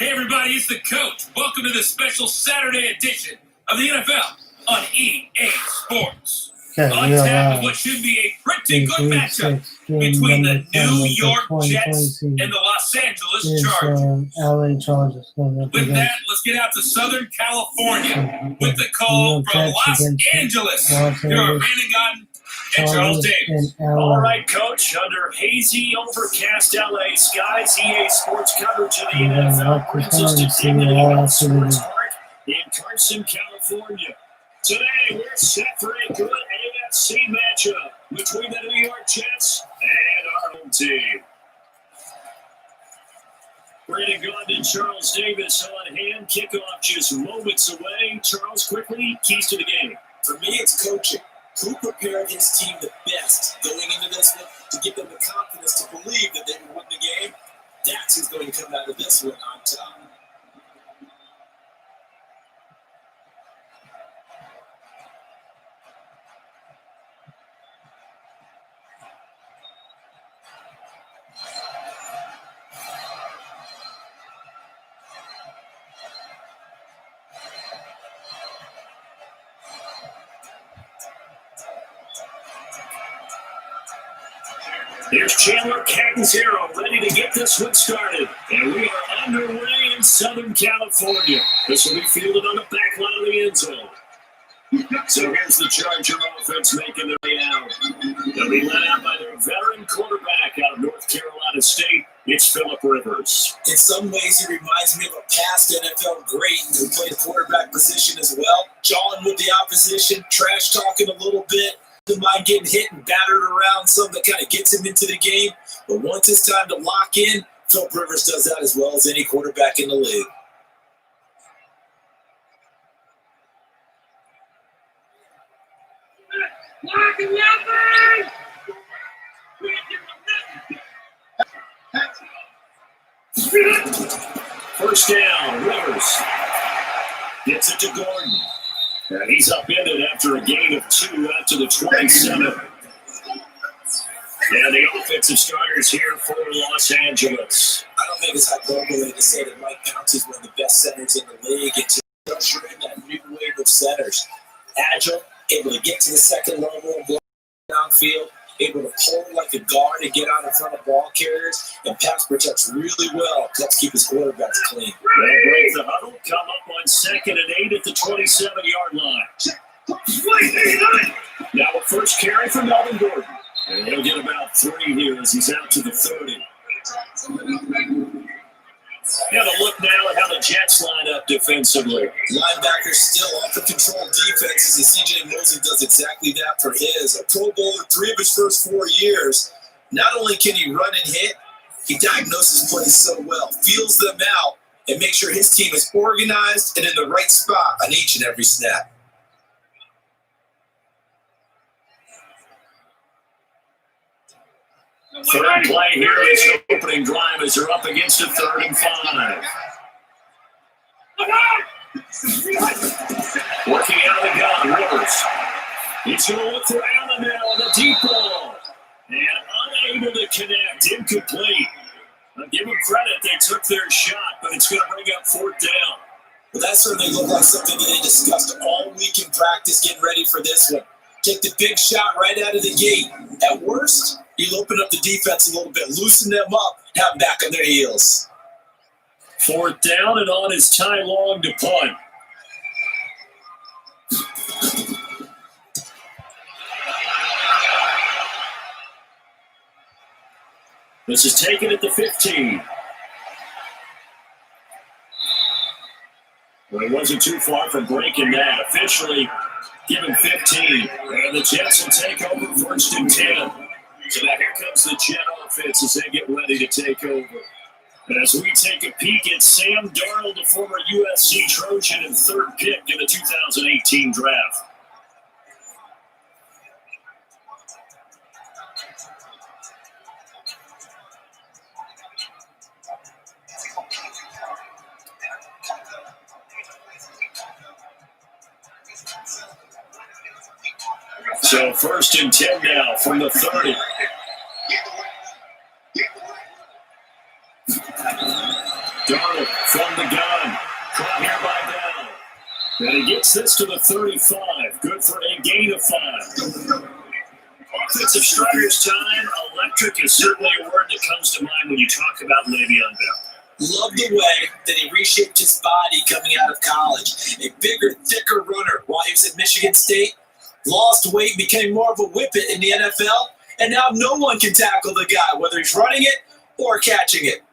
Hey everybody, it's the coach. Welcome to the special Saturday edition of the NFL on EA Sports. On tap is what should be a pretty good matchup between the New York Jets and the Los Angeles Chargers. With that, let's get out to Southern California with the call from Los Angeles. Here are Brandon Gaudin and Charles Davis. All right, Coach. Under hazy, overcast LA skies, EA Sports coverage of the NFL brings us to Dignity Health Sports Park in Carson, California. Today, we're set for a good AFC matchup between the New York Jets and our home team. Brandon Gaudin and Charles Davis on hand. Kickoff just moments away. Charles, quickly, keys to the game. For me, it's coaching. Who prepared his team the best going into this one to give them the confidence to believe that they would win the game? That's who's going to come out of this one on top. Here's Chandler Catanzaro ready to get this one started. And we are underway in Southern California. This will be fielded on the back line of the end zone. So here's the Charger offense making their way out. They'll be led out by their veteran quarterback out of North Carolina State. It's Phillip Rivers. In some ways, he reminds me of a past NFL great who played quarterback position as well. Jawing with the opposition, trash talking a little bit. The mind getting hit and battered around, something that kind of gets him into the game. But once it's time to lock in, Phillip Rivers does that as well as any quarterback in the league. First down, Rivers gets it to Gordon. And he's upended after a gain of 2 out to the 27. And the offensive starters here for Los Angeles. I don't think it's hyperbole to say that Mike Pouncey is one of the best centers in the league. It's just ushering that new wave of centers. Agile, able to get to the second level and block downfield, able to pull like a guard and get out in front of ball carriers, and pass protects really well to keep his quarterbacks clean. They'll break the huddle, come up on 2nd and 8 at the 27-yard line. Now a first carry from Melvin Gordon. And he'll get about 3 here as he's out to the 30. Have a look now at how the Jets line up defensively. Linebackers still off the control defenses, and C.J. Mosley does exactly that for his. A Pro Bowler 3 of his first 4 years. Not only can he run and hit, he diagnoses plays so well, feels them out, and makes sure his team is organized and in the right spot on each and every snap. Third play here is the opening drive as they're up against a 3rd and 5. Working out of the gun, Rivers. He's going to look for Allen now on the deep ball. And unable to connect, incomplete. I'll give them credit, they took their shot, but it's going to bring up 4th down. Well, that certainly looked like something that they discussed all week in practice, getting ready for this one. Take the big shot right out of the gate. At worst, he'll open up the defense a little bit, loosen them up, have them back on their heels. 4th down, and on is Ty Long to punt. This is taken at the 15. Well, he wasn't too far from breaking that. Officially given 15. And the Jets will take over 1st and 10. So now here comes the Jet offense as they get ready to take over. As we take a peek at Sam Darnold, the former USC Trojan and 3rd pick in the 2018 draft. So 1st and 10 now from the 30. Darnold from the gun. Caught here by Bell. And he gets this to the 35. Good for a gain of 5. Offensive starters time. Electric is certainly a word that comes to mind when you talk about Le'Veon Bell. Love the way that he reshaped his body coming out of college. A bigger, thicker runner while he was at Michigan State. Lost weight, became more of a whippet in the NFL. And now no one can tackle the guy, whether he's running it or catching it.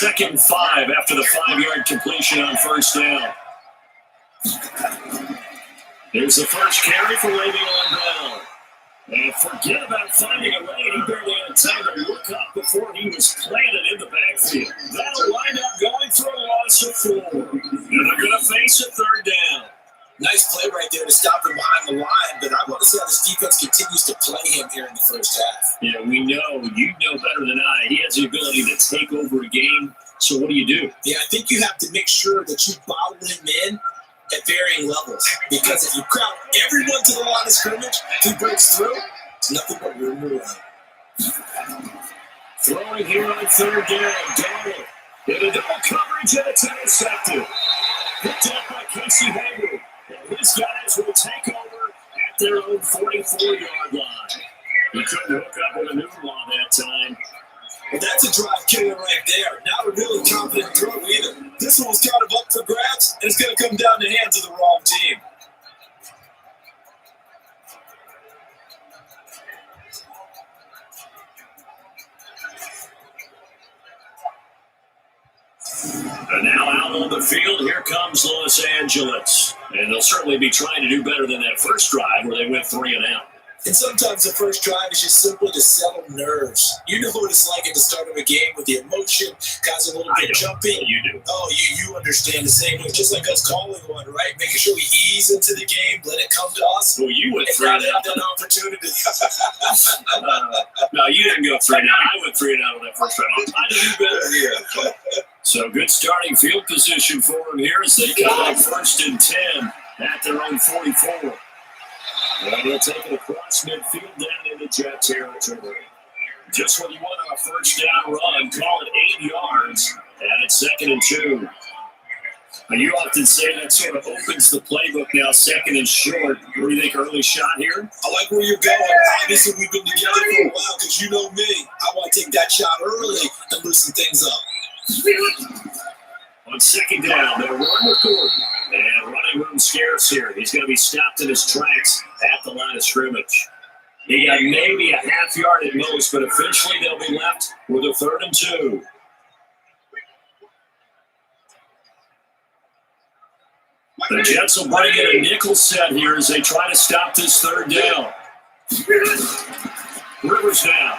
2nd and 5 after the 5-yard completion on first down. Here's the first carry for Le'Veon Bell. And forget about finding a lane. He barely had time to look up before he was planted in the backfield. That'll wind up going for a loss of 4. And they're going to face a 3rd down. Nice play right there to stop him behind the line, but I want to see how this defense continues to play him here in the first half. Yeah, we know. You know better than I. He has the ability to take over a game. So what do? Yeah, I think you have to make sure that you bottle him in at varying levels. Because if you crowd everyone to the line of scrimmage, if he breaks through, it's nothing but room to run. Throwing here on 3rd down. Darnold in a double coverage and it's intercepted. Picked up by Casey Hayward. And his guys will take over at their own 44-yard line. He couldn't hook up with a new law that time. And that's a drive killer right there. Not a really confident throw either. This one was kind of up for grabs, and it's going to come down the hands of the wrong team. And now out on the field, here comes Los Angeles. And they'll certainly be trying to do better than that first drive where they went 3 and out. And sometimes the first drive is just simply to settle nerves. You know what it's like at the start of a game with the emotion, guys are a little bit jumpy. You do. Oh, you understand the same way. Just like us calling one, right? Making sure we ease into the game, let it come to us. Well, you went and 3 and out. That opportunity. No, you didn't go 3 and out. I went 3 and out on that first drive. I'm trying to do better here. So good starting field position for them here as they come up 1st and 10 at their own 44. Well, they'll take it across midfield down into Jet territory. Just what you want on a first down run, call it 8 yards, and it's 2nd and 2. Now, you often say that sort of opens the playbook now, 2nd and short. What do you think, early shot here? I like where you're going. Obviously, we've been together for a while because you know me. I want to take that shot early and loosen things up. On 2nd down, they'll run with Gordon. And running room scarce here. He's going to be stopped in his tracks at the line of scrimmage. He got maybe a half yard at most, but officially they'll be left with a 3rd and 2. The Jets will bring in a nickel set here as they try to stop this 3rd down. Rivers now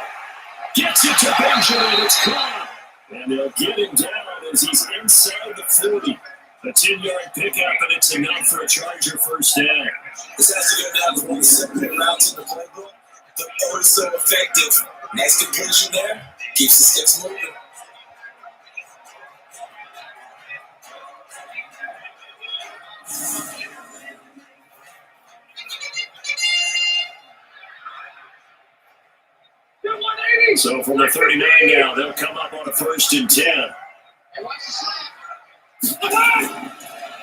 gets it to Benjamin. It's caught. And they'll get him down as he's inside the 40. A 10-yard pickup, and it's enough for a Charger first down. This has to go down to one of the simple routes in the playbook. The throw is so effective. Nice completion there. Keeps the sticks moving. So from the 39 now, they'll come up on a 1st and 10.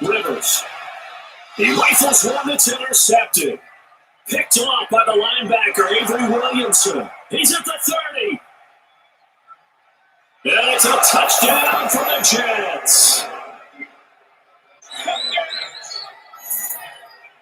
Rivers. He rifles one that's intercepted. Picked off by the linebacker, Avery Williamson. He's at the 30. And it's a touchdown for the Jets.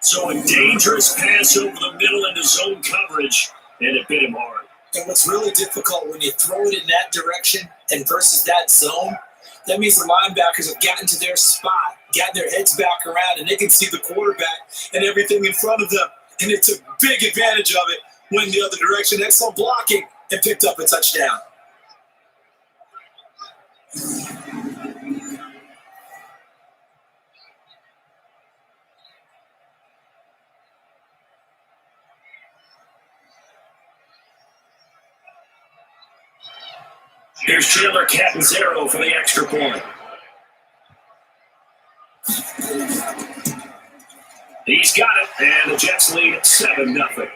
So a dangerous pass over the middle into zone coverage, and it bit him hard. And what's really difficult when you throw it in that direction and versus that zone, that means the linebackers have gotten to their spot, gotten their heads back around, and they can see the quarterback and everything in front of them. And it's a big advantage of it when the other direction. Excellent blocking and picked up a touchdown. Here's Chandler Catanzaro for the extra point. He's got it, and the Jets lead at 7-0.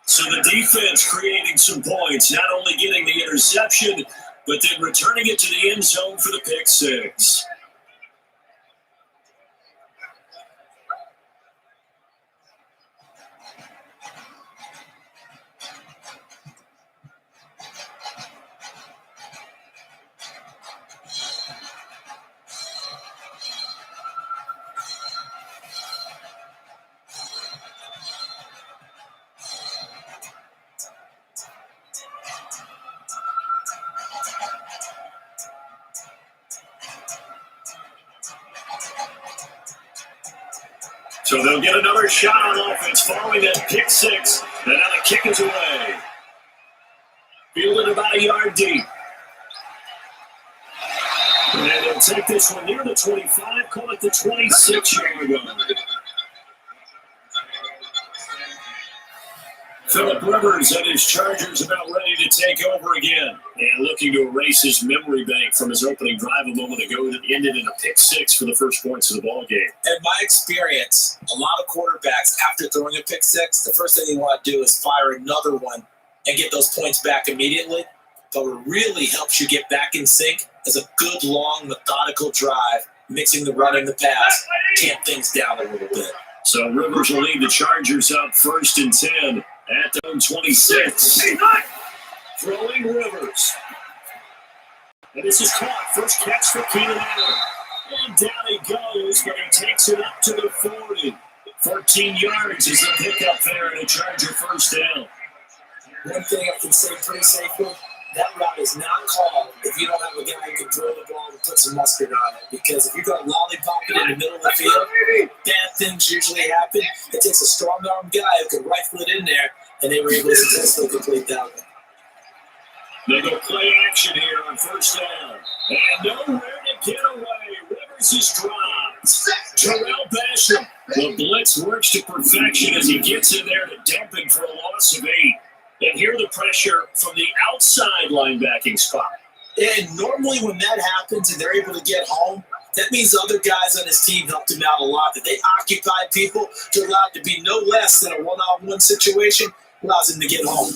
So So the defense creating some points, not only getting the interception, but then returning it to the end zone for the pick six. So they'll get another shot on offense following that pick six. And now the kick is away. Fielded about a yard deep. And they'll take this one near the 25, call it the 26-yard line. Phillip Rivers and his Chargers about ready to take over again and looking to erase his memory bank from his opening drive a moment ago that ended in a pick six for the first points of the ball game. In my experience, a lot of quarterbacks, after throwing a pick six, the first thing they want to do is fire another one and get those points back immediately. But what really helps you get back in sync is a good, long, methodical drive, mixing the run and the pass, tamp things down a little bit. So Rivers will lead the Chargers up 1st and 10 at their own 26. Throwing Rivers. And this is caught. First catch for Keenan Allen. And down he goes, but he takes it up to the 40. 14 yards is the pickup there and a Charger first down. One thing I can say pretty safely, that route is not called if you don't have a guy who can throw the ball and put some mustard on it. Because if you've got lollipop it in the middle of the field, bad things usually happen. It takes a strong-arm guy who can rifle it in there, and they were able to successfully complete that one. They go play action here on first down. And nowhere to get away. Rivers is dropped. Terrell Basham. The blitz works to perfection as he gets in there to dump him for a loss of 8. And here the pressure from the outside linebacking spot. And normally when that happens and they're able to get home, that means other guys on his team helped him out a lot. That they occupy people to allow it to be no less than a one-on-one situation, allows him to get home.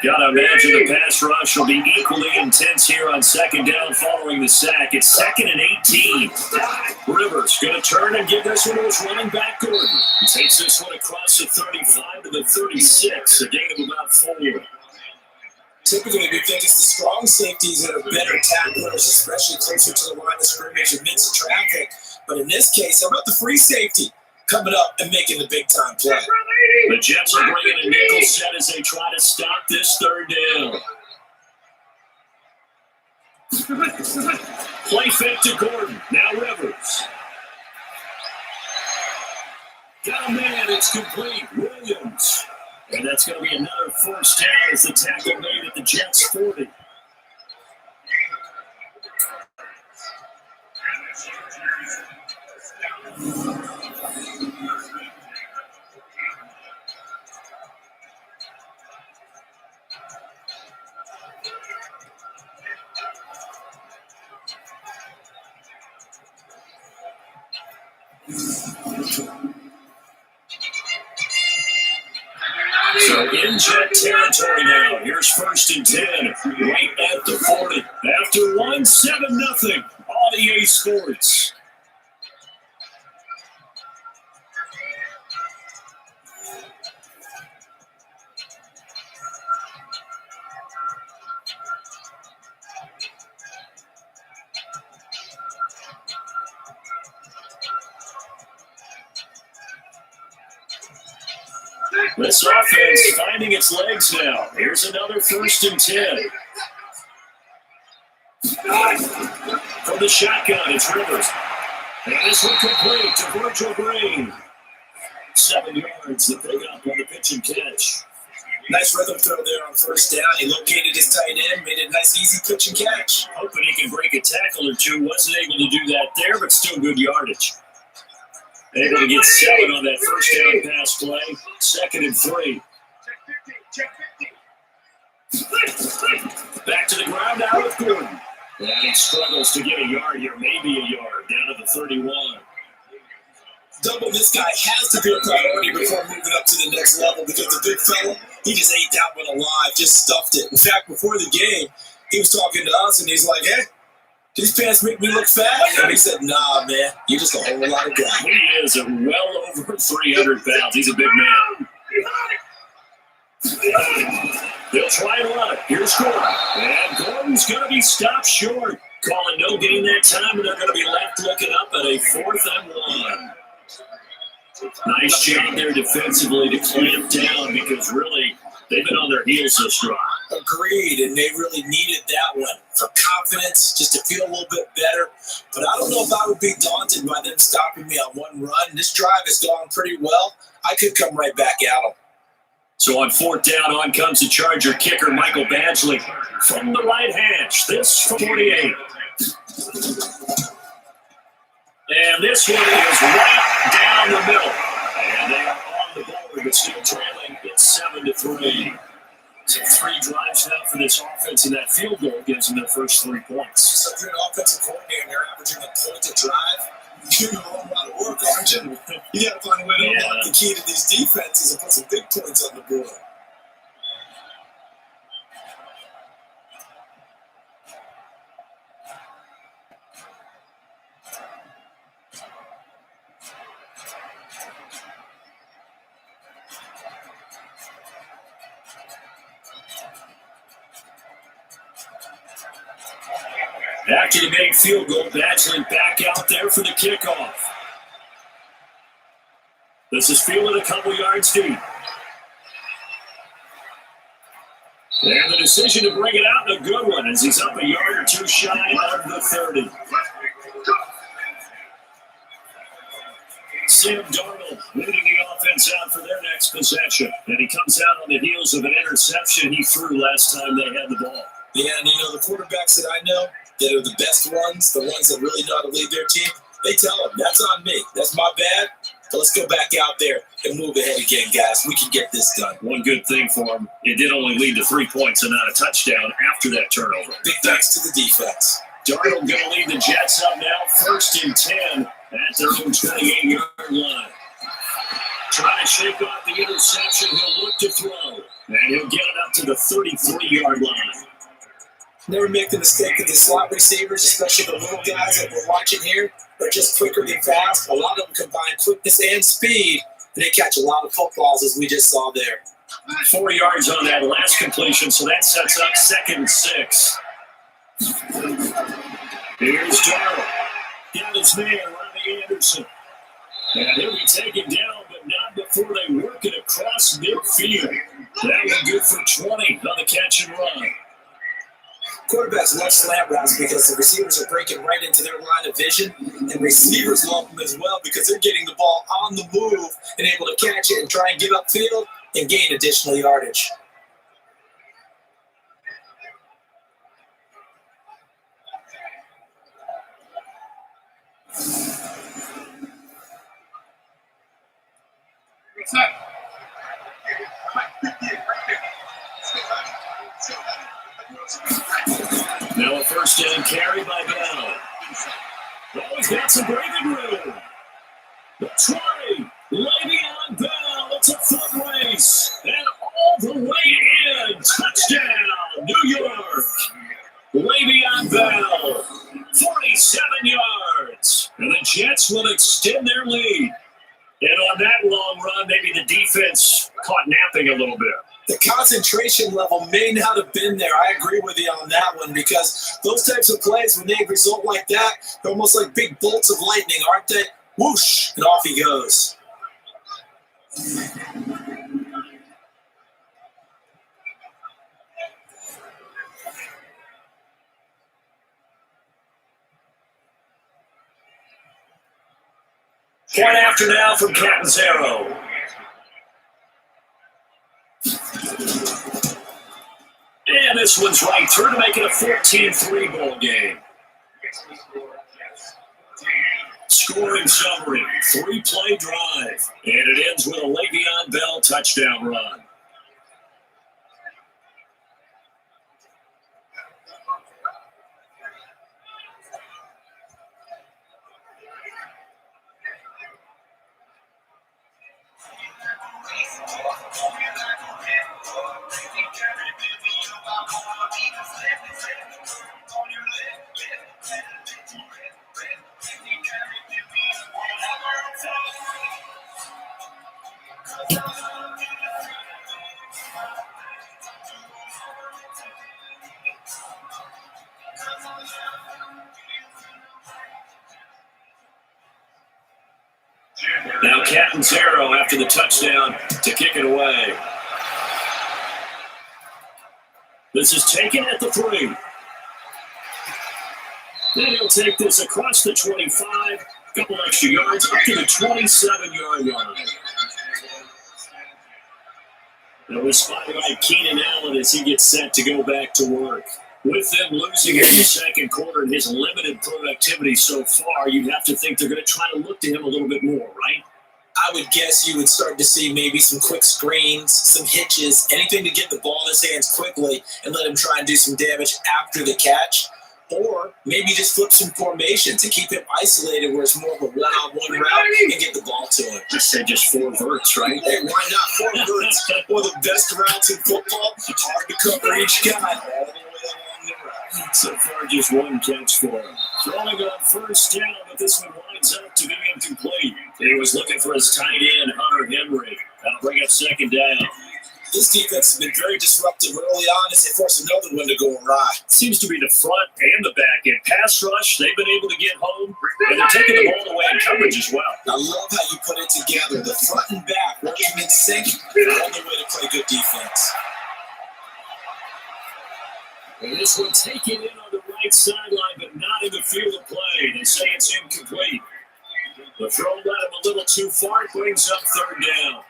Gotta imagine the pass rush will be equally intense here on second down following the sack. It's 2nd and 18. Rivers gonna turn and give this one to his running back Gordon. He takes this one across the 35 to the 36, a gain of about 4. Typically, we think it's the strong safeties that are better tacklers, especially closer to the line of scrimmage amidst traffic. But in this case, how about the free safety coming up and making the big-time play? The Jets are bringing a nickel set as they try to stop this third down. Play fake to Gordon. Now Rivers. Got a man. It's complete. Williams. And that's going to be another first down as the tackle made at the Jets 40. So in Jet territory now. Here's 1st and 10. Right at the 40. After 1-7-0 on EA Sports. This offense finding its legs now. Here's another 1st and 10. From the shotgun, it's Rivers. And this one complete to Virgil Green. 7 yards to pick up on the pitch and catch. Nice rhythm throw there on first down. He located his tight end, made a nice easy pitch and catch. Hoping he can break a tackle or two. Wasn't able to do that there, but still good yardage. Able to get 7 on that first down pass play. 2nd and 3. Back to the ground out with Gordon. And he struggles to get a yard here, maybe a yard, down to the 31. Double this guy has to be a priority before moving up to the next level because the big fella, he just ate that one alive, just stuffed it. In fact, before the game, he was talking to us and he's like, hey, these pants make me look fat. And he said, nah, man, you're just a whole lot of guy. He is a well over 300 pounds. He's a big man. They'll try to run it. Here's Gordon. And Gordon's going to be stopped short. Calling no gain that time, and they're going to be left looking up at a 4th and 1. Nice job there defensively to clamp down because really they've been on their heels this drive. Agreed, and they really needed that one for confidence, just to feel a little bit better. But I don't know if I would be daunted by them stopping me on one run. This drive has gone pretty well. I could come right back at them. So on 4th down, on comes the Charger kicker, Michael Badgley, from the right hash. This from 48. And this one is right down the middle. And they are on the board, but still trailing at 7-3. So 3 drives now for this offense, and that field goal gives them their first 3 points. So if you're an offensive coordinator and you're averaging a point to drive, you're doing a whole lot of work, aren't you? You got to find a way to unlock the key to these defenses and put some big points on the board. After the big field goal, Badgley back out there for the kickoff. This is fielded a couple yards deep. And the decision to bring it out, a good one, as he's up a yard or 2 shy of the 30. Sam Darnold leading the offense out for their next possession. And he comes out on the heels of an interception he threw last time they had the ball. Yeah, and the quarterbacks that I know that are the best ones, the ones that really know how to lead their team, they tell them, that's on me. That's my bad. But let's go back out there and move ahead again, guys. We can get this done. One good thing for them, it did only lead to 3 points and not a touchdown after that turnover. Big thanks to the defense. Darnold going to lead the Jets up now, 1st and 10 at their own 28-yard line. Trying to shake off the interception, he'll look to throw, and he'll get it up to the 33-yard line. Never make the mistake that the slot receivers, especially the little guys that we're watching here, are just quicker than fast. A lot of them combine quickness and speed, and they catch a lot of footballs, as we just saw there. 4 yards on that last completion, so that sets up 2nd and 6. Here's Darnold. Got his man, Ronnie Anderson. And he'll be taken down, but not before they work it across midfield. That one good for 20 on the catch and run. Quarterbacks love slant routes because the receivers are breaking right into their line of vision, and receivers love them as well because they're getting the ball on the move and able to catch it and try and get upfield and gain additional yardage. Now a 1st down carry by Bell. Oh, he's got some breathing room. The 20, Le'Veon Bell. It's a foot race. And all the way in. Touchdown, New York. Le'Veon Bell, 47 yards. And the Jets will extend their lead. And on that long run, maybe the defense caught napping a little bit. The concentration level may not have been there. I agree with you on that one because those types of plays, when they result like that, they're almost like big bolts of lightning, aren't they? Whoosh, and off he goes. Point after now from Catanzaro. And this one's right through to make it a 14-3 ball game. Scoring summary, 3-play drive. And it ends with a Le'Veon Bell touchdown run. Now Catanzaro after the touchdown to kick it away. This is taken at the 3. Then he'll take this across the 25, a couple extra yards, up to the 27-yard line. That was spotted by Keenan Allen as he gets set to go back to work. With them losing in the second quarter and his limited productivity so far, you'd have to think they're going to try to look to him a little bit more, right? I would guess you would start to see maybe some quick screens, some hitches, anything to get the ball in his hands quickly and let him try and do some damage after the catch. Or maybe just flip some formations and keep him isolated where it's more of a one-on-one route and get the ball to him. Just say just 4 verts, right? Hey, why not 4 verts? One of the best routes in football. Hard to cover each guy all the way along the route. So far, just 1 catch for him. Throwing on first down, but this one winds up to be incomplete. He was looking for his tight end, Hunter Henry. That'll bring up second down. This defense has been very disruptive early on as they force another one to go awry. Seems to be the front and the back end. Pass rush, they've been able to get home, and they're taking the ball away in coverage as well. I love how you put it together. The front and back working in sync, the only way to play good defense. And this one taken in on the right sideline, but not in the field of play. They say it's incomplete. The throw led him a little too far, brings up third down.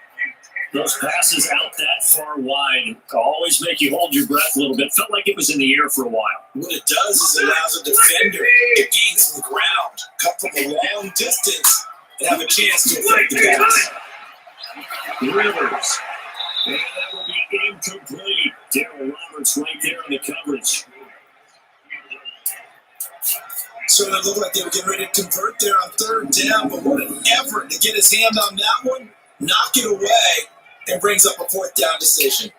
Those passes out that far wide always make you hold your breath a little bit. Felt like it was in the air for a while. What it does is it allows a defender to gain some ground, come from a long distance, and have a chance to affect the pass. Rivers. And that will be incomplete. Darryl Roberts right there in the coverage. So it looked like they were getting ready to convert there on third down, but what an effort to get his hand on that one, knock it away, and brings up a fourth down decision.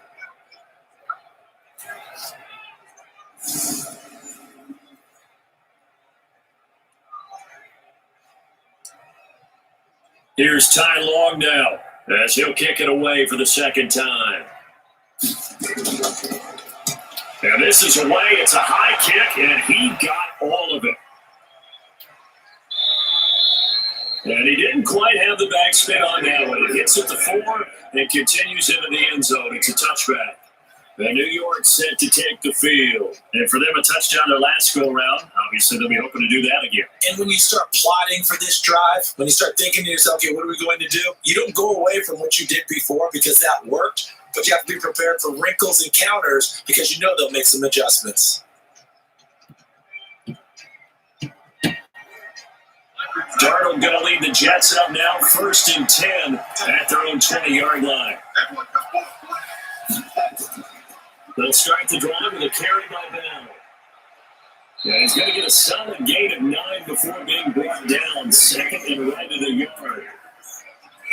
Here's Ty Long now as he'll kick it away for the second time. And this is away. It's a high kick, and he got all of it. And he didn't quite have the backspin on that one. It hits at the 4 and continues into the end zone. It's a touchback. And New York set to take the field. And for them, a touchdown their last go-around. Obviously, they'll be hoping to do that again. And when you start plotting for this drive, when you start thinking to yourself, okay, what are we going to do? You don't go away from what you did before because that worked, but you have to be prepared for wrinkles and counters because you know they'll make some adjustments. Darnold going to lead the Jets up now, 1st and 10 at their own 20-yard line. They'll start the drive with a carry by Bell. And he's going to get a solid gain of 9 before being brought down, second and right of the yard.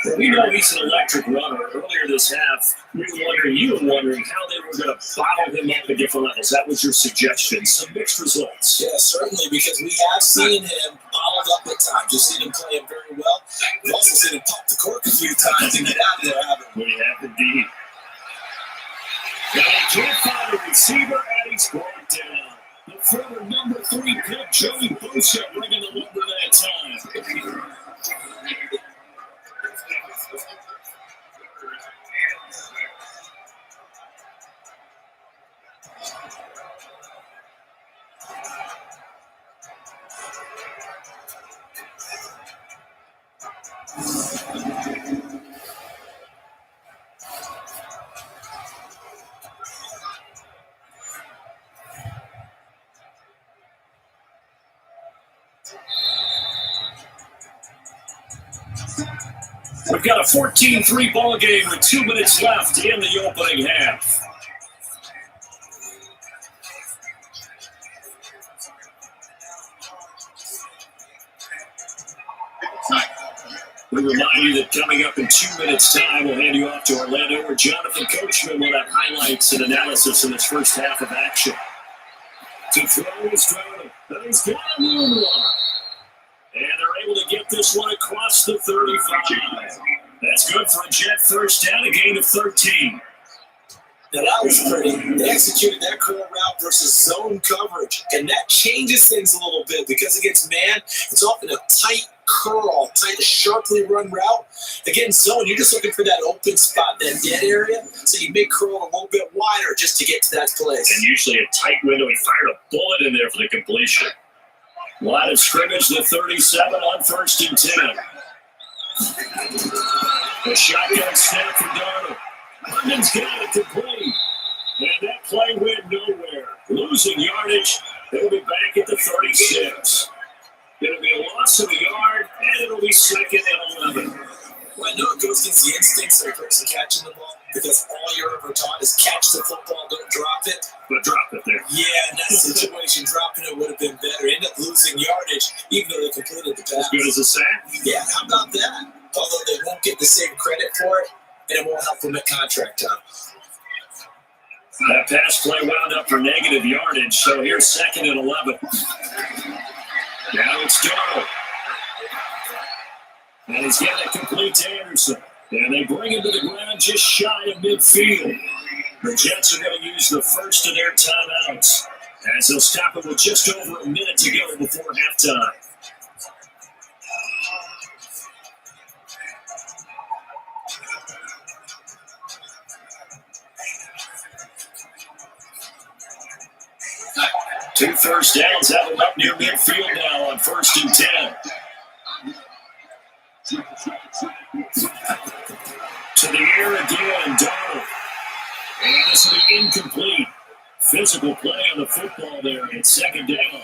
Well, we know he's an electric runner. Earlier this half, you were wondering how they were going to bottle him up at different levels. That was your suggestion. Some mixed results. Yeah, certainly, because we have seen him bottled up at times. We've seen him playing very well. We've also seen him pop the cork a few times and get out of there, haven't we? We have indeed. Now they can't find a receiver, and he's brought down. The former number 3 pick, Joey Bosa, bringing the number that time. We've got a 14-3 ball game with 2 minutes left in the opening half. We remind you that coming up in 2 minutes' time, we'll hand you off to Orlando, where Jonathan Coachman will have highlights and analysis in this first half of action. To throw is Stroud. He's got a moonwalk. And they're able to get this one across the 35. That's good for a Jet first down, a gain of 13. Now that was pretty. They executed that curl route versus zone coverage, and that changes things a little bit because against man, it's often a tight curl, tight, sharply run route. Against zone, you're just looking for that open spot, that dead area, so you may curl a little bit wider just to get to that place. And usually a tight window. He fired a bullet in there for the completion. Line of scrimmage, the 37 on 1st and 10. The shotgun snap from Darnold. London's got it complete. And that play went nowhere. Losing yardage. It'll be back at the 36. It'll be a loss of a yard, and it'll be 2nd and 11. Well, I know it goes against the instincts of the person catching the ball because all you're ever taught is catch the football, don't drop it. But drop it there. Yeah, in that situation, dropping it would have been better. End up losing yardage, even though they completed the pass. As good as a sack? Yeah, how about that? Although they won't get the same credit for it, and it won't help them at contract time. That pass play wound up for negative yardage, so here's 2nd and 11. Now it's Darnold. And he's getting it complete to Anderson. And they bring him to the ground just shy of midfield. The Jets are going to use the first of their timeouts as they'll stop it with just over a minute to go before halftime. Two first downs have them up near midfield now on 1st and 10. To the air again, Darnold. And this will be incomplete. Physical play on the football there at 2nd down.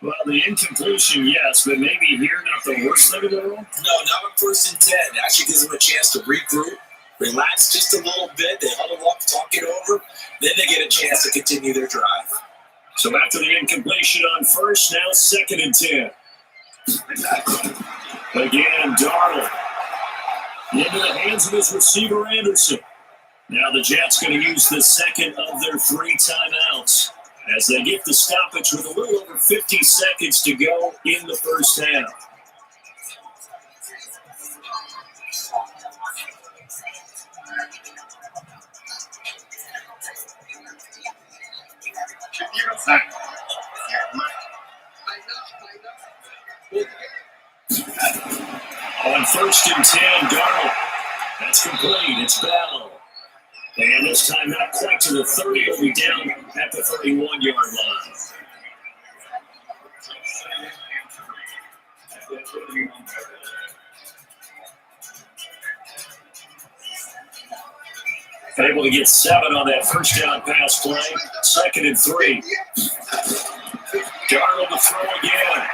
Well, the incompletion, yes, but maybe here not the worst thing in the world? No, not on 1st and 10. It actually gives them a chance to regroup, relax just a little bit. They huddle up, talk it over. Then they get a chance to continue their drive. So after the incompletion on 1st, now 2nd and 10. Again, Darnold. Into the hands of his receiver, Anderson. Now the Jets going to use the 2nd of their 3 timeouts as they get the stoppage with a little over 50 seconds to go in the first half. On 1st and 10, Darnold. That's complete. It's Bell. And this time not quite to the 30. It'll be down at the 31-yard line. Able to get 7 on that first down pass play. 2nd and 3. Darnold to throw again.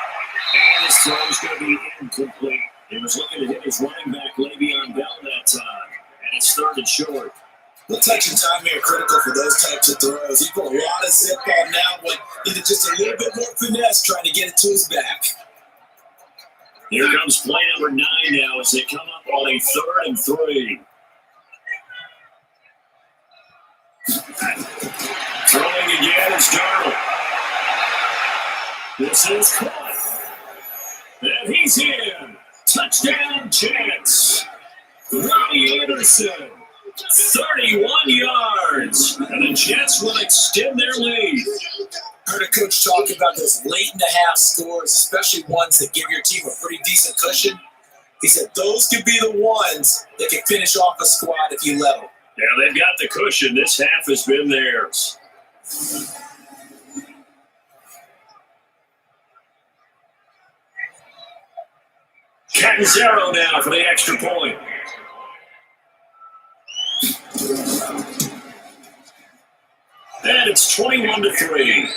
And his throw is going to be incomplete. He was looking to hit his running back, Le'Veon Bell, that time. And it's 3rd and short. The touch and timing are critical for those types of throws. He put a lot of zip on that one. Needed just a little bit more finesse trying to get it to his back. Here comes play number 9 now as they come up on a 3rd and 3. Throwing again is Darnold. This is caught. And he's in. Touchdown, Jets. Robbie Anderson, 31 yards. And the Jets will extend their lead. Heard a coach talk about those late in the half scores, especially ones that give your team a pretty decent cushion. He said those could be the ones that can finish off a squad if you let them. Yeah, they've got the cushion. This half has been theirs. Catanzaro now for the extra point. And it's 21-3.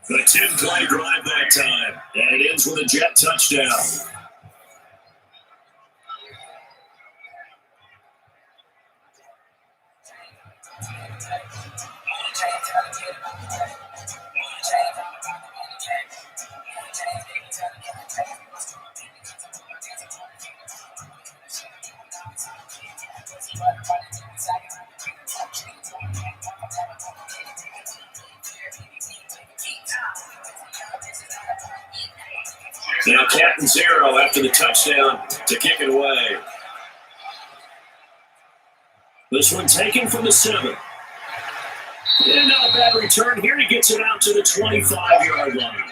The 10-play drive that time. And it ends with a Jet touchdown. Now Catanzaro after the touchdown to kick it away. This one taken from the 7. And not a bad return here. He gets it out to the 25-yard line.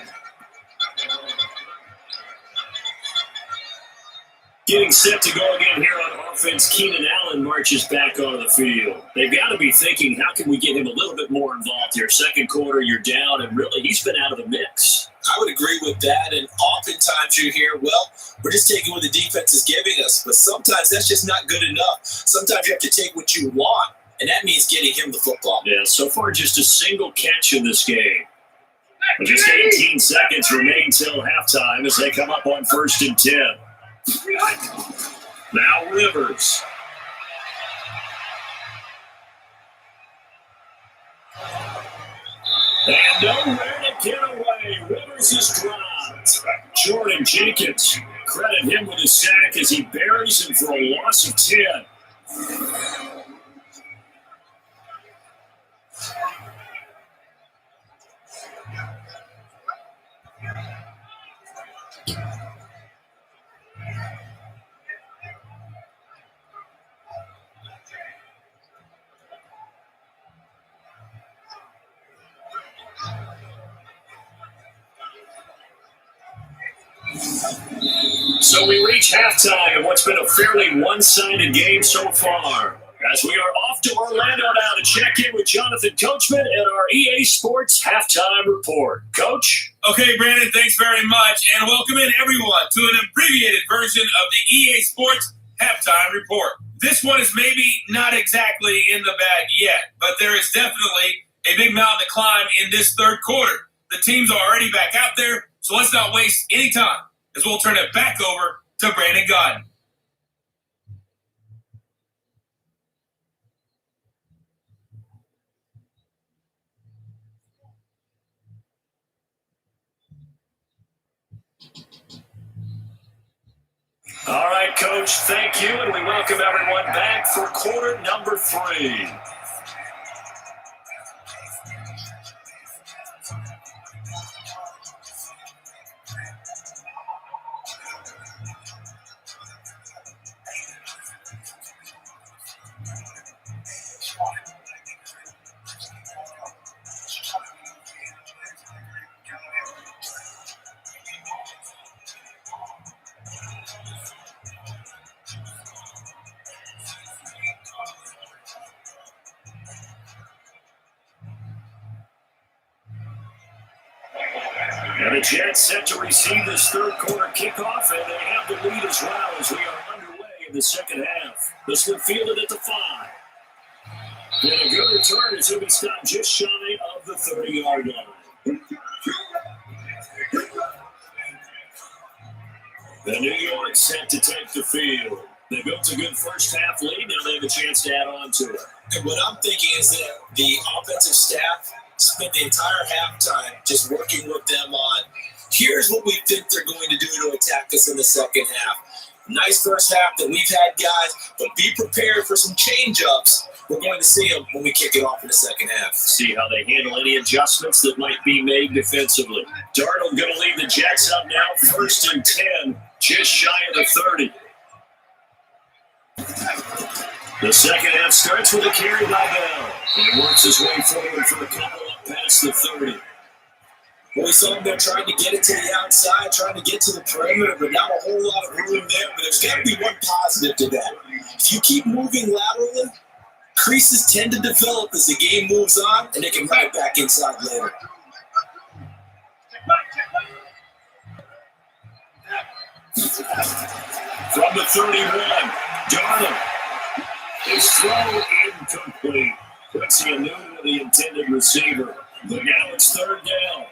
Getting set to go again here on offense, Keenan Allen marches back onto the field. They've got to be thinking, how can we get him a little bit more involved here? Second quarter, you're down, and really, he's been out of the mix. I would agree with that, and oftentimes you hear, well, we're just taking what the defense is giving us, but sometimes that's just not good enough. Sometimes you have to take what you want, and that means getting him the football. Yeah, so far just a single catch in this game. Just 18 seconds remain till halftime as they come up on 1st and 10. Now Rivers. And nowhere to get away. Rivers is dropped. Jordan Jenkins, credit him with a sack as he buries him for a loss of 10. So we reach halftime in what's been a fairly one-sided game so far. As we are off to Orlando now to check in with Jonathan Coachman at our EA Sports Halftime Report. Coach? Okay, Brandon, thanks very much. And welcome in, everyone, to an abbreviated version of the EA Sports Halftime Report. This one is maybe not exactly in the bag yet, but there is definitely a big mountain to climb in this third quarter. The teams are already back out there, so let's not waste any time, as we'll turn it back over to Brandon Gaudin. All right, Coach, thank you, and we welcome everyone back for quarter number 3. And the Jets set to receive this third quarter kickoff, and they have the lead as well as we are underway in the second half. This one fielded at the 5. And a good return as he'll be stopped just shy of the 30-yard line. The New York set to take the field. They built a good first half lead. Now they have a chance to add on to it. And what I'm thinking is that the offensive staff spent the entire halftime just working with them on, here's what we think they're going to do to attack us in the second half. Nice first half that we've had, guys, but be prepared for some change-ups. We're going to see them when we kick it off in the second half. See how they handle any adjustments that might be made defensively. Darnold going to lead the Jets up now, 1st and 10, just shy of the 30. The second half starts with a carry by Bell. He works his way forward for a couple up past the 30. Well, we saw him there trying to get it to the outside, trying to get to the perimeter, but not a whole lot of room there. But there's got to be one positive to that. If you keep moving laterally, creases tend to develop as the game moves on, and they can right back inside later. From the 31, Darnold. His throw incomplete. Quincy Enunwa, the intended receiver. But now it's third down.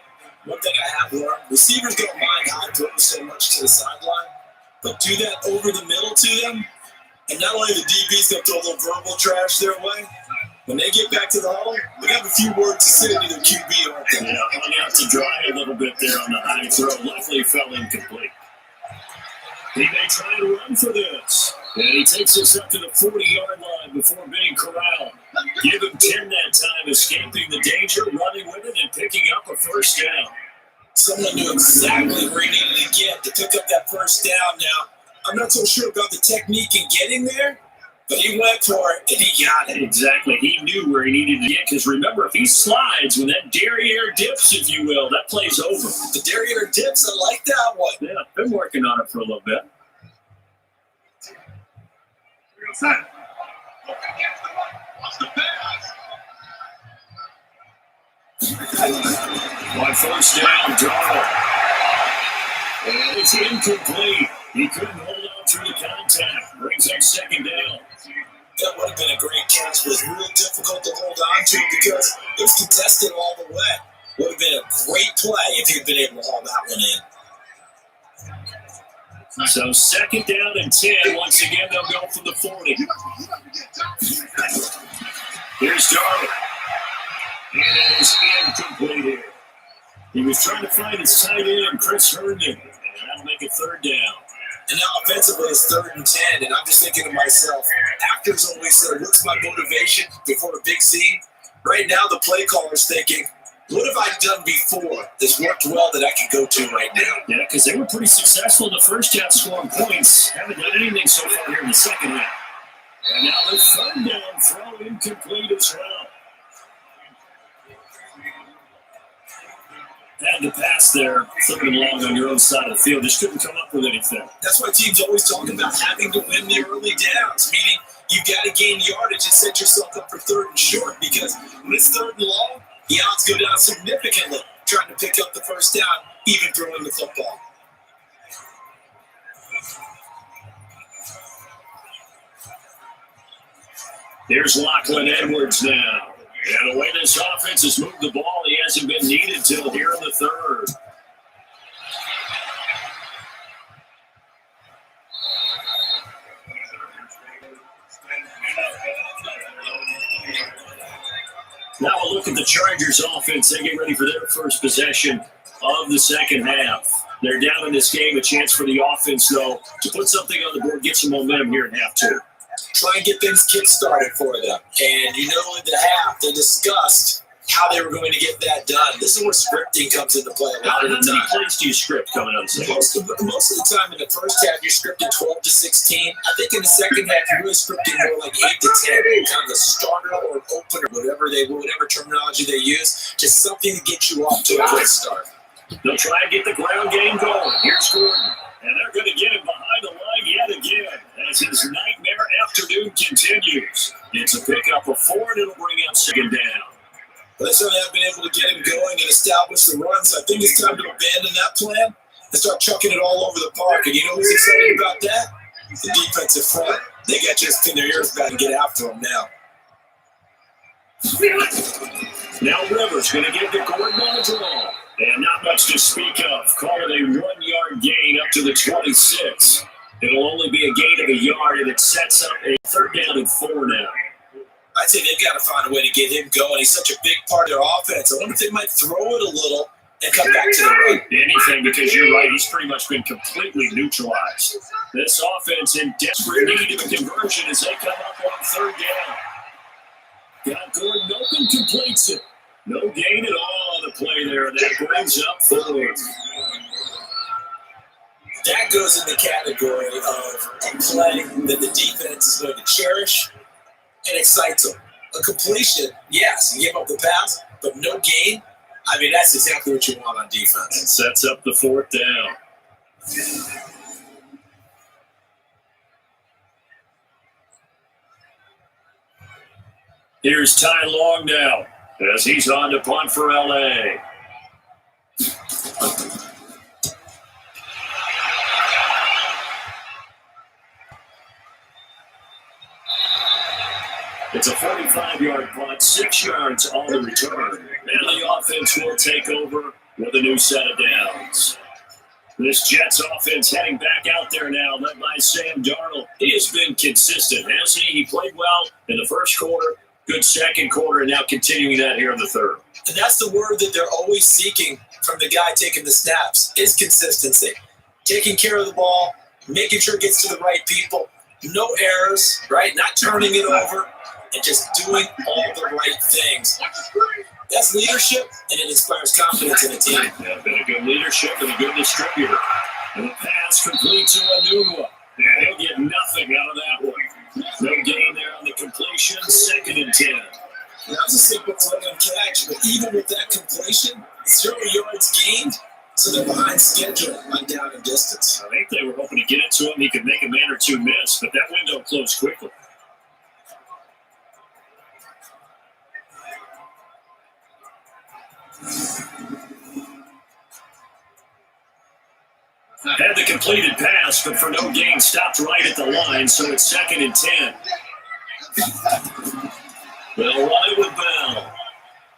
One thing I have learned, receivers don't mind how I throw so much to the sideline, but do that over the middle to them, and not only the DB's going to throw a little verbal trash their way, when they get back to the hole, they have a few words to say to their QB, aren't they? Yeah, hung out to dry a little bit there on the high throw. Luckily fell incomplete. He may try and run for this. And he takes us up to the 40-yard line before being corralled. Give him 10 that time, escaping the danger, running with it, and picking up a first down. Someone knew exactly where he needed to get to pick up that first down. Now, I'm not so sure about the technique in getting there, but he went for it, and he got it. Exactly. He knew where he needed to get, because remember, if he slides, when that derriere dips, if you will, that play's over. The derriere dips, I like that one. Yeah, been working on it for a little bit. On first down, Darnold. And it's incomplete. He couldn't hold on through the contact. Brings up second down. That would have been a great catch, but it's real difficult to hold on to because it was contested all the way. Would have been a great play if he'd been able to haul that one in. So second down and 10. Once again, they'll go from the 40. Here's Darnold. And it is incomplete here. He was trying to find his tight end, Chris Herndon. And that'll make it third down. And now offensively it's 3rd and 10, and I'm just thinking to myself, actors always say, what's my motivation before a big scene? Right now the play caller's thinking, what have I done before that's worked well that I can go to right now? Yeah, because they were pretty successful in the first half scoring points. Haven't done anything so far here in the second half. And now the third down throw incomplete as well. Had to pass there, 3rd and long on your own side of the field. Just couldn't come up with anything. That's why teams always talk about having to win the early downs, meaning you've got to gain yardage and set yourself up for 3rd and short, because when it's 3rd and long, the odds go down significantly trying to pick up the first down, even throwing the football. Here's Lachlan Edwards now. And the way this offense has moved the ball, he hasn't been needed till here in the 3rd. Now we'll look at the Chargers offense. They get ready for their first possession of the second half. They're down in this game. A chance for the offense, though, to put something on the board, get some momentum here in half 2. Try and get things kick-started for them. And in the half, they discussed how they were going to get that done. This is where scripting comes into play a lot of the time. How many plays do you script coming out of most of the time in the first half, you're scripting 12 to 16. I think in the second half, you're really scripting more like 8 to 10. Kind of a starter or an opener, whatever terminology they use. Just something to get you off to a good start. They'll try and get the ground game going. Here's Gordon. And they're going to get him behind the line yet again as his nightmare afternoon continues. It's a pickup of 4, and it'll bring out second down. But they certainly have been able to get him going and establish the run, so I think it's time to abandon that plan and start chucking it all over the park. And you know who's excited about that? The defensive front. They got to spin their ears back and get after him now. Now Rivers going to give the Gordon on the draw. And not much to speak of. Call it a 1-yard gain up to the 26. It'll only be a gain of a yard, and it sets up a 3rd down and 4 now. I'd say they've got to find a way to get him going. He's such a big part of their offense. I wonder if they might throw it a little and come back to the run. Anything, because you're right. He's pretty much been completely neutralized. This offense in desperate need of a conversion as they come up on 3rd down. Got Gordon open, completes it. No gain at all on the play there. That brings up 4th. That goes in the category of a play that the defense is going to cherish and excites them. A completion, yes, you give up the pass, but no gain. I mean, that's exactly what you want on defense. And sets up the 4th down. Here's Ty Long now, as he's on to punt for L.A. It's a 45-yard punt, 6 yards on the return. And the offense will take over with a new set of downs. This Jets offense heading back out there now, led by Sam Darnold. He has been consistent, hasn't he? He played well in the first quarter, good second quarter, and now continuing that here in the 3rd. And that's the word that they're always seeking from the guy taking the snaps, is consistency. Taking care of the ball, making sure it gets to the right people, no errors, right? Not turning it over, and just doing all the right things. That's leadership, and it inspires confidence in a team. Yeah, been a good leadership and a good distributor. And the pass complete to Enunwa. Yeah, he'll get nothing out of that one. No gain there on the completion. 2nd and 10. That was a simple play-on catch, but even with that completion, 0 yards gained, so they're behind schedule on down and distance. I think they were hoping to get it to him. He could make a man or two miss, but that window closed quickly. Had the completed pass, but for no gain, stopped right at the line, so it's 2nd and 10. Well, right with Bell.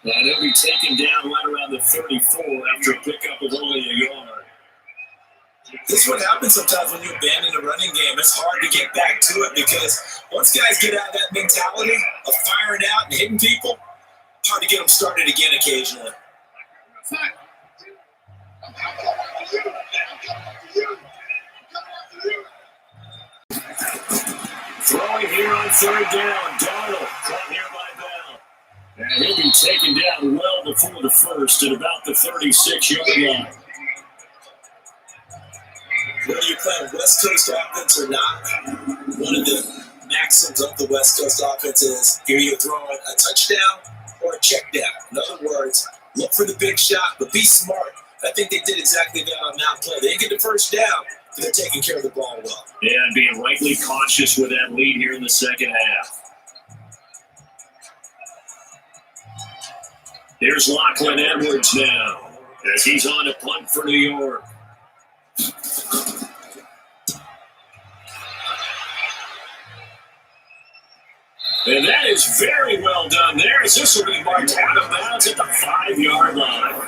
And he'll be taken down right around the 34 after a pickup of only a yard. This is what happens sometimes when you abandon the running game. It's hard to get back to it because once guys get out of that mentality of firing out and hitting people, it's hard to get them started again occasionally. Throwing here on 3rd down. Darnold caught here by Bell. And he'll be taken down well before the first at about the 36-yard line. Whether you're playing West Coast offense or not, one of the maxims of the West Coast offense is you're either throwing a touchdown or a check down. In other words, look for the big shot, but be smart. I think they did exactly that on that play. They didn't get the first down, but they're taking care of the ball well. Yeah, and being rightly cautious with that lead here in the second half. Here's Lachlan Edwards now as he's on a punt for New York. And that is very well done there, as this will be marked out of bounds at the 5-yard line.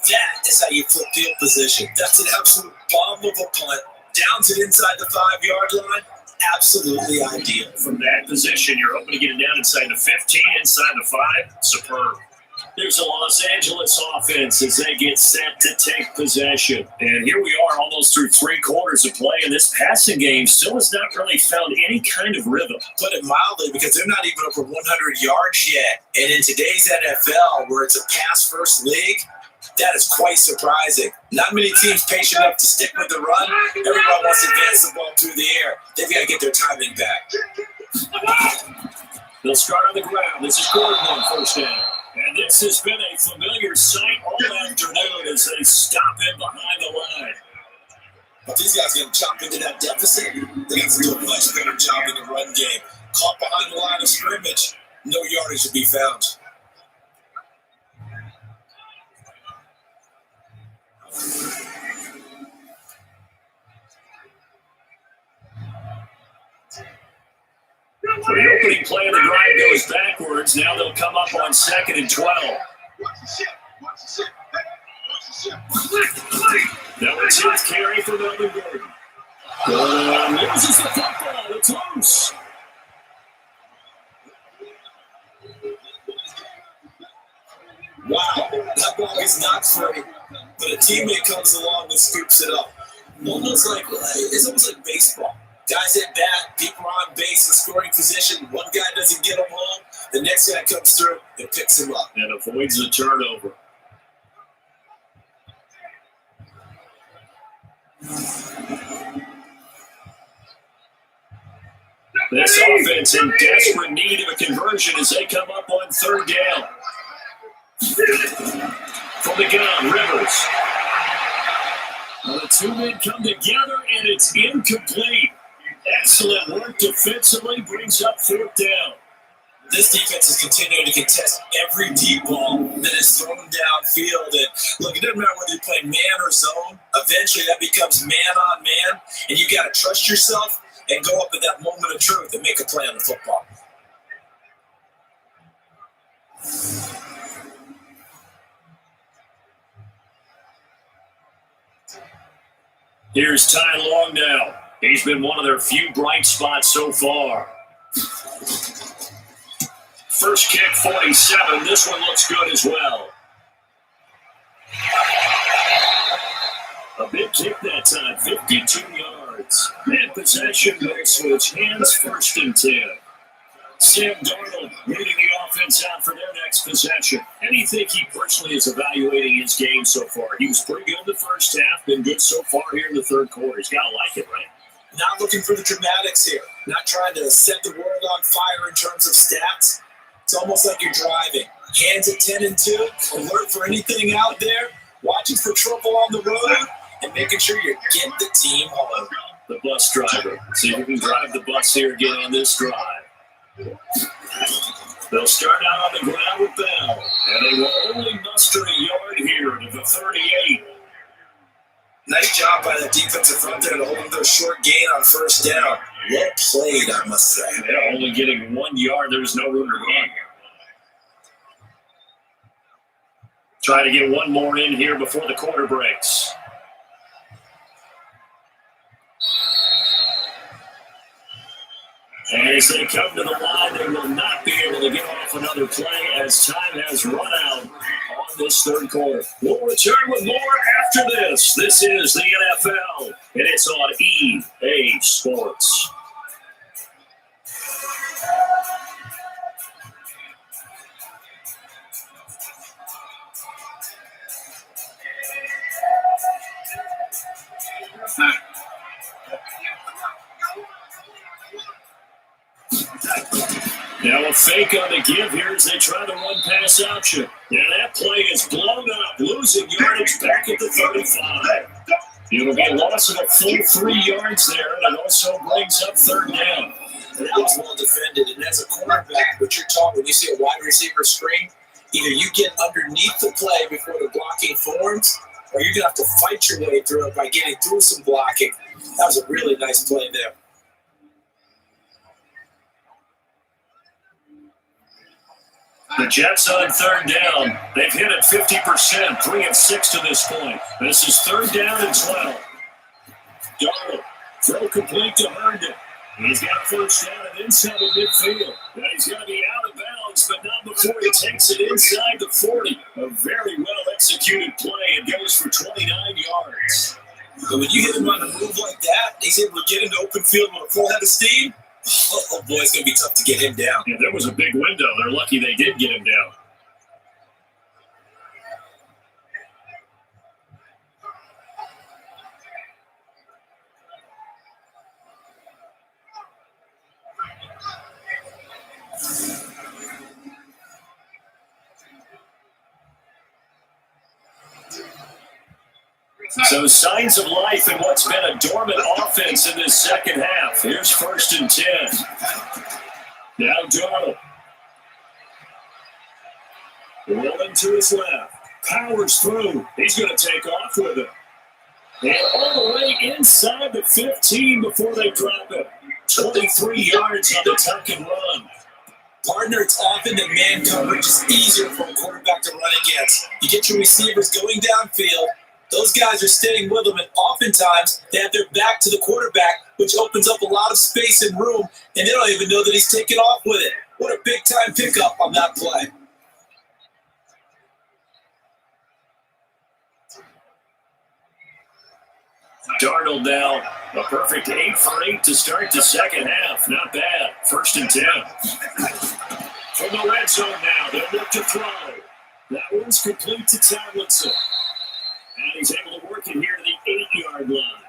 That is how you flip field position. That's an absolute bomb of a punt. Downs it inside the 5-yard line. Absolutely ideal. From that position, you're hoping to get it down inside the 15, inside the 5. Superb. There's a Los Angeles offense as they get set to take possession. And here we are almost through 3 quarters of play, and this passing game still has not really found any kind of rhythm. Put it mildly, because they're not even over 100 yards yet. And in today's NFL, where it's a pass-first league, that is quite surprising. Not many teams patient enough to stick with the run. Everybody wants to advance the ball through the air. They've got to get their timing back. They'll start on the ground. This is Gordon on 1st down. And this has been a familiar sight all afternoon as they stop him behind the line. But these guys are going to chop into that deficit. They have to do a much better job in the run game. Caught behind the line of scrimmage, no yardage to be found. So the opening play of the drive goes backwards. Now they'll come up on 2nd and 12. That was his carry for Melvin Gordon. Loses the football. It's loose. Wow, that ball is not free, but a teammate comes along and scoops it up. It's almost like baseball. Guys at bat, people are on base in scoring position. One guy doesn't get him home. The next guy comes through and picks him up. And avoids the turnover. This offense in desperate need of a conversion as they come up on 3rd down. From the gun, Rivers. The 2 men come together, and it's incomplete. Excellent work defensively, brings up 4th down. This defense is continuing to contest every deep ball that is thrown downfield. And look, it doesn't matter whether you play man or zone. Eventually, that becomes man on man, and you got to trust yourself and go up at that moment of truth and make a play on the football. Here's Ty Long now. He's been one of their few bright spots so far. First kick, 47. This one looks good as well. A big kick that time, 52 yards. And possession, they switch hands, 1st and 10. Sam Darnold leading the offense out for their next possession. How do you think he personally is evaluating his game so far? He was pretty good in the first half, been good so far here in the third quarter. He's got to like it, right? Not looking for the dramatics here. Not trying to set the world on fire in terms of stats. It's almost like you're driving. Hands at 10 and 2, alert for anything out there, watching for trouble on the road, and making sure you get the team home. The bus driver. See if you can drive the bus here again on this drive. They'll start out on the ground with Bell, and they will only muster a yard here to the 38. Nice job by the defensive front there to hold their short gain on first down. Well played, I must say. Yeah, only getting 1 yard. There was no room to run. Try to get one more in here before the quarter breaks. And as they come to the line, they will not be able to get off another play as time has run out on this third quarter. We'll return with more after this. This is the NFL, and it's on EA Sports. Now a fake on the give here as they try the run-pass option. And that play is blown up, losing yardage back at the 35. It'll be a loss of a full 3 yards there, and it also brings up third down. And that was well defended. And as a quarterback, what you're taught when you see a wide receiver screen, either you get underneath the play before the blocking forms, or you're going to have to fight your way through it by getting through some blocking. That was a really nice play there. The Jets on third down. They've hit it 50%, 3 of 6 to this point. This is third down and 12. Darnold, throw complete to Herndon. He's got first down and inside of midfield. Now he's going to be out of bounds, but not before he takes it inside the 40. A very well-executed play. It goes for 29 yards. But when you hit him on a move like that, he's able to get into open field with a full head of steam. Oh, boy, it's going to be tough to get him down. Yeah, there was a big window. They're lucky they did get him down. So signs of life in what's been a dormant offense in this second half. Here's 1st and 10. Now Darnold. Rolling to his left. Powers through. He's going to take off with it. And all the way inside the 15 before they drop it. 23 yards on the tuck and run. Partner, it's often that man coverage is easier for a quarterback to run against. You get your receivers going downfield. Those guys are staying with them, and oftentimes they have their back to the quarterback, which opens up a lot of space and room, and they don't even know that he's taking off with it. What a big-time pickup on that play. Darnold now, a perfect 8 for 8 to start the second half. Not bad. 1st and 10. From the red zone now, they'll look to throw. That one's complete to Tomlinson. And he's able to work it here to the 8-yard line.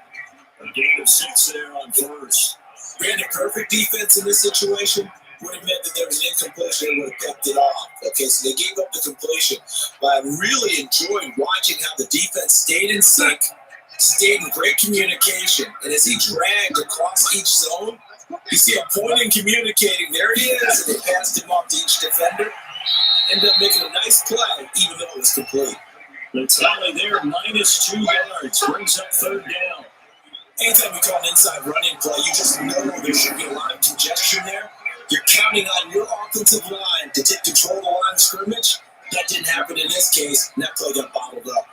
A gain of 6 there on first. Brandon, perfect defense in this situation would have meant that there was an incompletion and would have kept it off. Okay, so they gave up the completion. But I really enjoyed watching how the defense stayed in sync, stayed in great communication. And as he dragged across each zone, you see a point in communicating. There he is. And they passed him off to each defender. Ended up making a nice play, even though it was complete. The tally there, minus 2 yards, brings up third down. Anytime you call an inside running play, you just know there should be a lot of congestion there. You're counting on your offensive line to take control of the line of scrimmage. That didn't happen in this case, and that play got bottled up.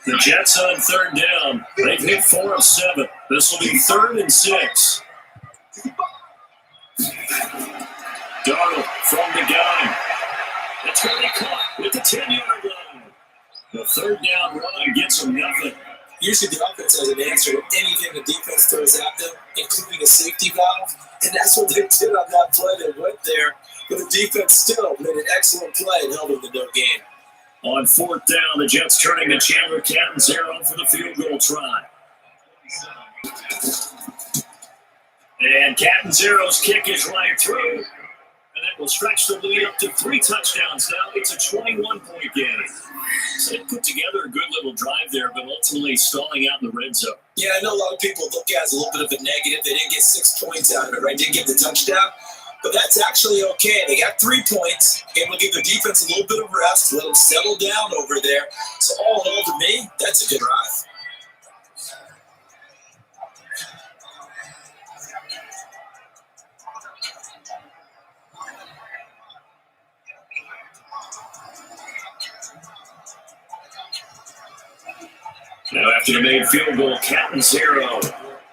The Jets on third down. They've hit 4 of 7. This will be 3rd and 6. Darnold from the gun. It's going to be caught with the 10-yard line. The third down run gets him nothing. Usually the offense has an answer to anything the defense throws at them, including a safety valve. And that's what they did on that play. They went there, but the defense still made an excellent play and held them to no gain. On fourth down, the Jets turning to Chandler Catanzaro for the field goal try. And Catanzaro's kick is right through. And that will stretch the lead up to 3 touchdowns now. It's a 21-point game. So they put together a good little drive there, but ultimately stalling out in the red zone. Yeah, I know a lot of people look at it as a little bit of a negative. They didn't get 6 points out of it, right? Didn't get the touchdown. But that's actually okay. They got 3 points. Able to give the defense a little bit of rest, let them settle down over there. So all in all, to me, that's a good drive. Now after the made field goal, Catanzaro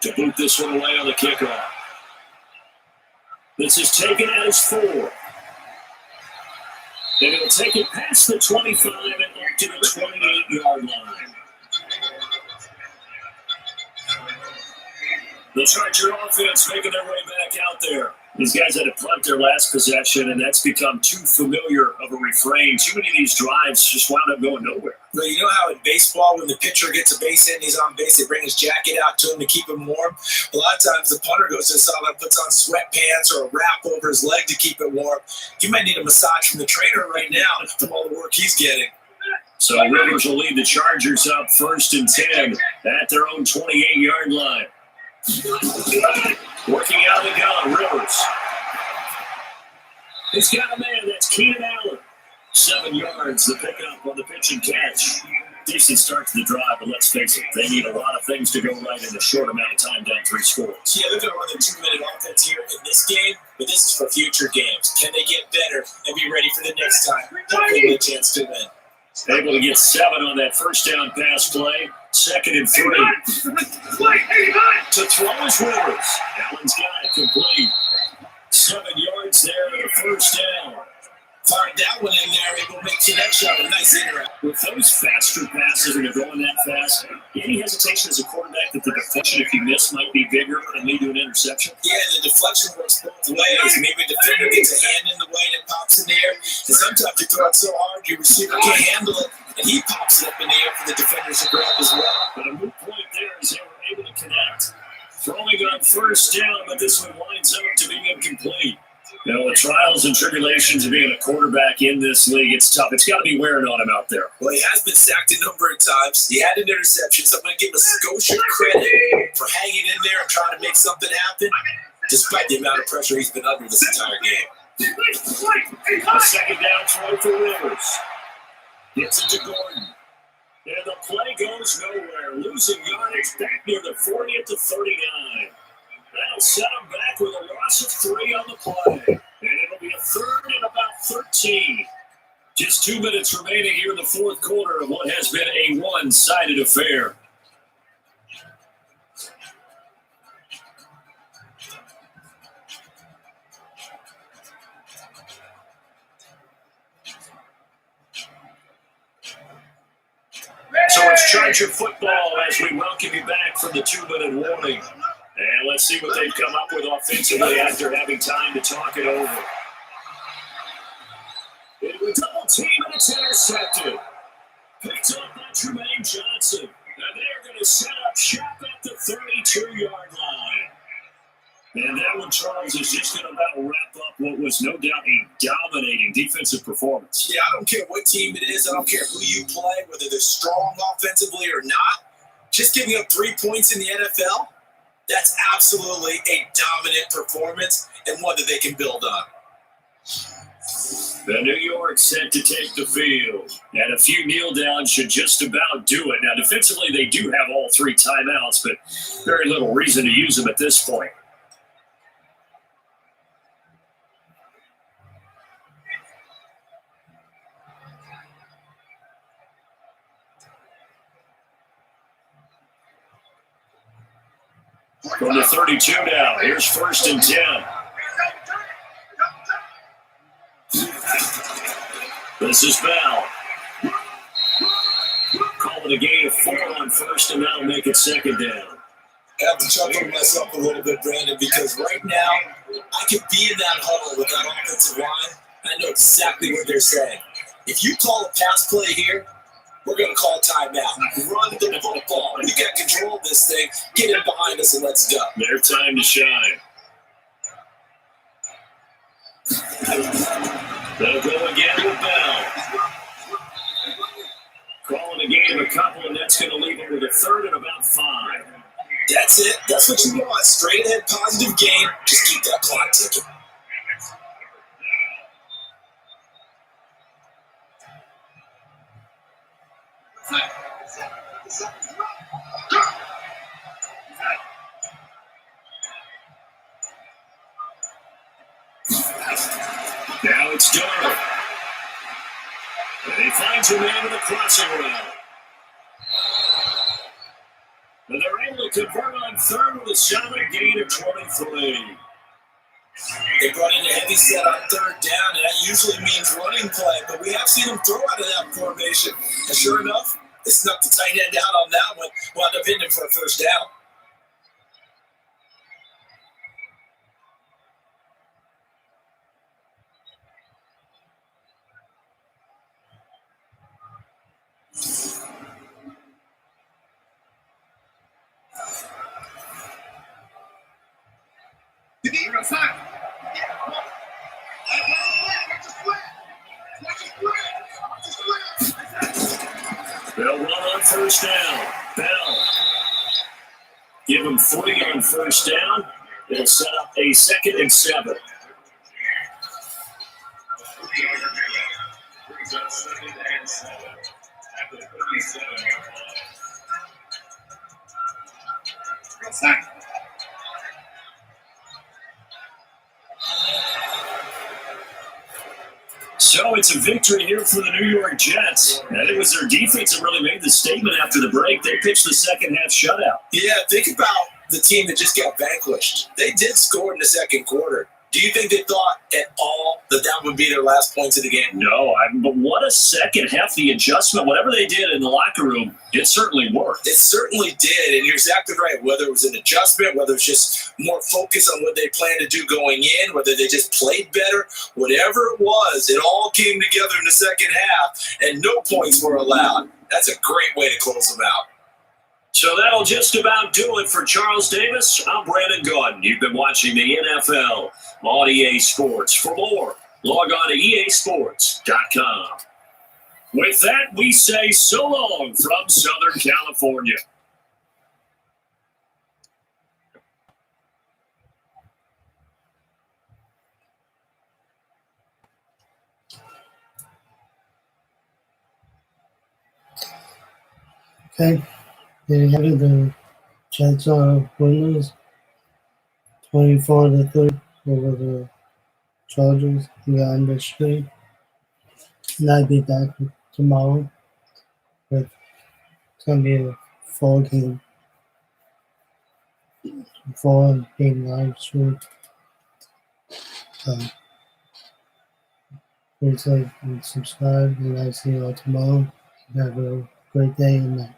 to boot this one away on the kickoff. This is taken as 4. And it'll take it past the 25 and up to the 28-yard line. The Charger offense making their way back out there. These guys had to punt their last possession, and that's become too familiar of a refrain. Too many of these drives just wound up going nowhere. Well, you know how in baseball, when the pitcher gets a base hit and he's on base, they bring his jacket out to him to keep him warm? A lot of times the punter goes to the sideline, puts on sweatpants or a wrap over his leg to keep it warm. He might need a massage from the trainer right now from all the work he's getting. So Rivers will lead the Chargers up 1st and 10 at their own 28-yard line. Working out the gun, Rivers. He's got a man, that's Keenan Allen. 7 yards, the pickup on the pitch and catch. Decent start to the drive, but let's face it, they need a lot of things to go right in a short amount of time, down 3 scores. Yeah, they're going to run their 2-minute offense here in this game, but this is for future games. Can they get better and be ready for the next time? Hopefully get a chance to win. Able to get 7 on that first down pass play. 2nd and 3. To throw is Rivers. Allen's got it complete. 7 yards there on the first down. Fired that one in there, able to make the next shot. A nice interact. With those faster passes and they're going that fast, any hesitation as a quarterback that the deflection, if you miss, might be bigger and lead to an interception? Yeah, the deflection works both ways. Maybe a defender gets a hand in the way and it pops in the air. And sometimes you throw it so hard, your receiver can't handle it, and he pops it up in the air for the defenders to grab as well. But a moot point there is they were able to connect. Throwing on first down, but this one winds up to being incomplete. You know, the trials and tribulations of being a quarterback in this league, it's tough. It's got to be wearing on him out there. Well, he has been sacked a number of times. He had an interception, so I'm going to give him a Scotia credit for hanging in there and trying to make something happen, despite the amount of pressure he's been under this entire game. A second down throw for Rivers. Gets it to Gordon. And the play goes nowhere. Losing yardage back near the 40 at the 39. That'll set him back with a loss of 3 on the play. And it'll be a 3rd and about 13. Just 2 minutes remaining here in the fourth quarter of what has been a one-sided affair. So it's Charger football as we welcome you back from the 2-minute warning. And let's see what they've come up with offensively after having time to talk it over. It was double team and it's intercepted. Picked up by Tremaine Johnson. And they're going to set up shop at the 32-yard line. And that one, Charles, is just going to about wrap up what was no doubt a dominating defensive performance. Yeah, I don't care what team it is. I don't care who you play, whether they're strong offensively or not. Just giving up 3 points in the NFL, that's absolutely a dominant performance and one that they can build on. The New York set to take the field. And a few kneel downs should just about do it. Now, defensively, they do have all 3 timeouts, but very little reason to use them at this point. From the 32 now, here's 1st and 10. This is Bell. Calling a gain of 4 on first, and that'll make it second down. I have to chuckle myself a little bit, Brandon, because right now I could be in that huddle with that offensive line. I know exactly what they're saying. If you call a pass play here, we're going to call timeout. Run the football. We got control of this thing. Get in behind us and let's go. Their time to shine. They'll go again with Bell. Calling a game of a couple, and that's going to leave them with a third and about 5. That's it. That's what you want. Straight ahead, positive game. Just keep that clock ticking. Now it's Darnold. And he finds a man with a crossing route. And they're able to convert on third with a solid gain of 23. They brought in a heavy set on third down, and that usually means running play, but we have seen them throw out of that formation. And sure enough, they snuck the tight end out on that one, wound up hitting him for a first down. They'll run on first down. Bell. Give them 3 on first down. It'll set up a 2nd and 7. So it's a victory here for the New York Jets. And it was their defense that really made the statement after the break. They pitched the second half shutout. Yeah, think about the team that just got vanquished. They did score in the second quarter. Do you think they thought at all that that would be their last points of the game? No, but what a second half. The adjustment, whatever they did in the locker room, it certainly worked. It certainly did, and you're exactly right. Whether it was an adjustment, whether it's just more focus on what they planned to do going in, whether they just played better, whatever it was, it all came together in the second half, and no points were allowed. That's a great way to close them out. So that'll just about do it for Charles Davis. I'm Brandon Gaudin. You've been watching the NFL on EA Sports. For more, log on to easports.com. With that, we say so long from Southern California. Okay, there you have it. The Jets are winners, 24-3 over the Chargers. We are under streak. And I'll be back tomorrow. But it's gonna be a 4-game live stream. So please like and subscribe, and I'll see you all tomorrow. Have a great day and night.